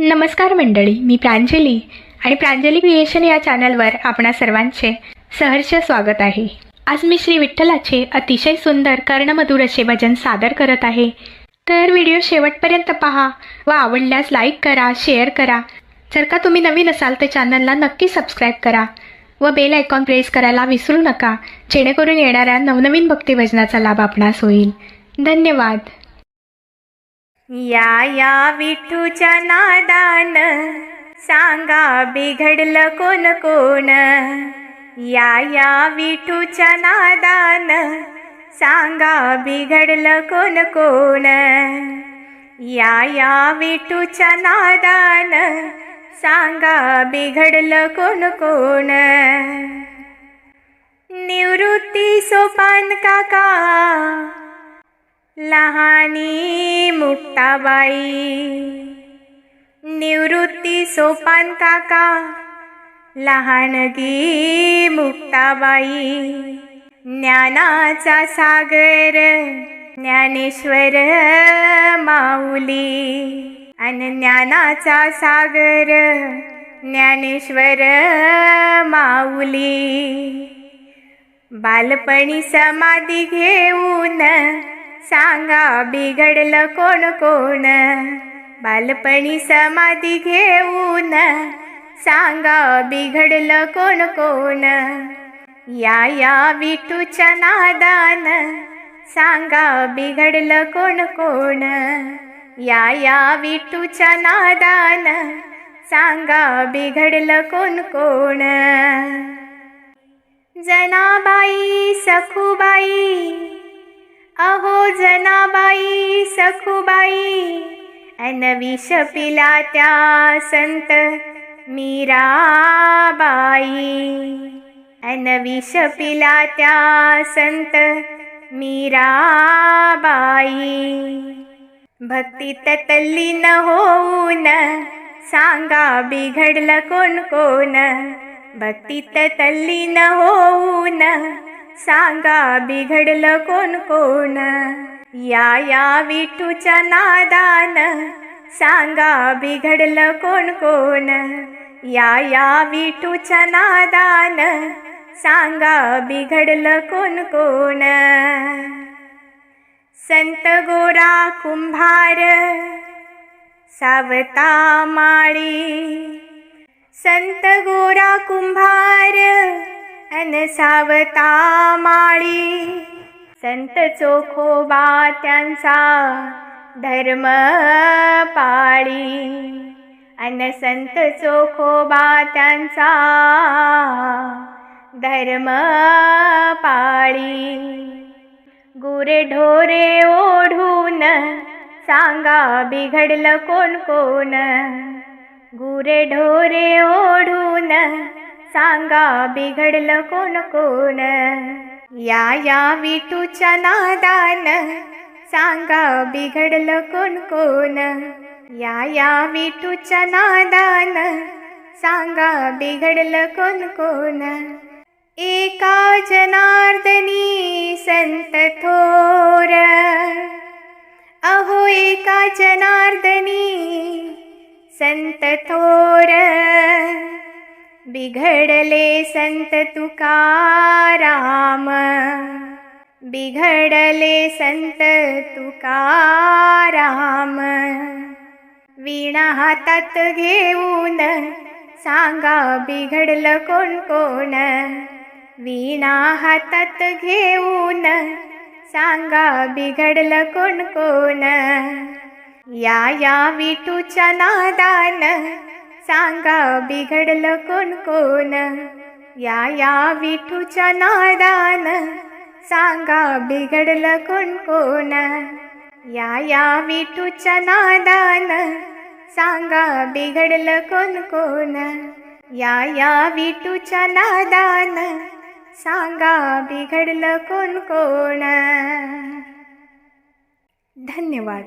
नमस्कार मंडळी, मी प्रांजली आणि प्रांजली क्रिएशन या चॅनलवर आपणा सर्वांचे सहर्ष स्वागत आहे। आज मी श्री विठ्ठलाचे अतिशय सुंदर कर्णमधुर असे भजन सादर करत आहे। तर व्हिडिओ शेवटपर्यंत पहा व आवडल्यास लाईक करा, शेअर करा। जर का तुम्ही नवीन असाल तर चॅनलला नक्की सबस्क्राईब करा व बेल आयकॉन प्रेस करायला विसरू नका, जेणेकरून येणाऱ्या नवनवीन भक्ती भजनाचा लाभ आपणास होईल। धन्यवाद। या विठूच्या नादान सांगा बिघडलं कोण कोण। या विठूच्या नादान सांगा बिघडलं कोण कोण। या विठूच्या नादान सांगा बिघडलं कोण कोण। निवृत्ती सोपान काका लहानी मुक्ताबाई। निवृत्ती सोपान काका लहानगी मुक्ताबाई। ज्ञानाचा सागर ज्ञानेश्वर माऊली आणि ज्ञानाचा सागर ज्ञानेश्वर माऊली। बालपणी समाधी घेऊन सांगा बिघडलं कोण कोण। बालपणी समाधी घेऊन सांगा बिघडलं कोण कोण। या विठूच्या नादान सांगा बिघडलं कोण कोण। या विठूच्या नादान सांगा बिघडलं कोण कोण। जनाबाई सखूबाई अहो जनाबाई सखूबाई अन विष पिला त्या संत मीराबाई। अन विष पिला त्या संत मीराबाई। भक्तीत तल्लीन होऊन सांगा बिघडलं कोण कोण। भक्तीत तल्लीन होऊन सांगा बिघडलं कोण कोण। या विठूच्या नादान सांगा बिघडलं कोण कोण। या विठूच्या नादान सांगा बिघडलं कोण कोण। संत गोरा कुंभार सावता माळी। संत गोरा कुंभार अन सावता माळी। संत चोखोबा त्यांचा धर्म पाळी। अन संत चोखोबा त्यांचा धर्म पाळी। गुरे ढोरे ओढून सांगा बिघडलं कोण कोण। गुरे ढोरे ओढून सांगा बिघडलं कोण कोण। या विठूच्या नादान सांगा बिघडलं कोण कोण। या विठूच्या नादान सांगा बिघडलं कोण कोण। एका जनार्दनी संत थोर अहो एका जनार्दनी संत थोर। बिघडले संत तुकाराम। बिघडले संत तुकाराम। वीणा हातात घेऊन सांगा बिघडलं कोण कोण। वीणा हातात घेऊन सांगा बिघडलं कोण कोण। या विठूच्या नादान सांगा बिघडलं कोण कोण। या विठूच्या नादान सांगा बिघडलं कोण कोण। या विठूच्या नादान सांगा बिघडलं कोण कोण। या विठूच्या नादान सांगा बिघडलं कोण कोण। धन्यवाद।